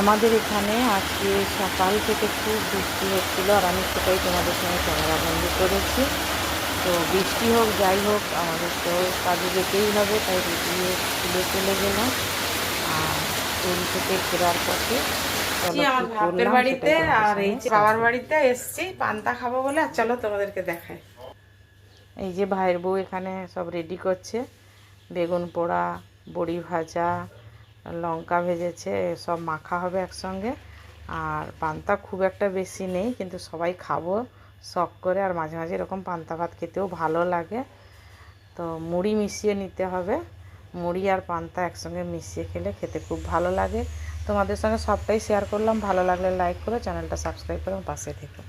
আমাদের এখানে আজকে সকাল থেকে খুব বৃষ্টি হচ্ছিল, আর আমি সেটাই তোমাদের সঙ্গে ক্যামেরাবন্দি করেছি। তো বৃষ্টি হোক যাই হোক, আমাদের তো কাজে যেতেই হবে, তাই রেডিও স্কুলে চলে গেলাম। আর স্কুল থেকে ফেরার পথে চলো আমার কি বাপের করলাম বাড়িতে, সেটাই তোমাদের আর এই সঙ্গে যে শেয়ার বাবার করি। বাড়িতে এসছি পান্তা খাবো বলে। আর চলো তোমাদেরকে দেখাই। এই যে ভাইয়ের বউ এখানে সব রেডি করছে, বেগুন পোড়া, বড়ি ভাজা, লঙ্কা ভেজেছে, সব মাখা হবে একসঙ্গে। আর পান্তা খুব একটা বেশি নেই, কিন্তু সবাই খাবো শখ করে, আর মাঝে মাঝে এরকম পান্তা ভাত খেতেও ভালো লাগে। তো মুড়ি মিশিয়ে নিতে হবে, মুড়ি আর পান্তা একসঙ্গে মিশিয়ে খেলে খেতে খুব ভালো লাগে। তোমাদের সঙ্গে সবটাই শেয়ার করলাম, ভালো লাগলে লাইক করো, চ্যানেলটা সাবস্ক্রাইব করো, পাশে থেকো।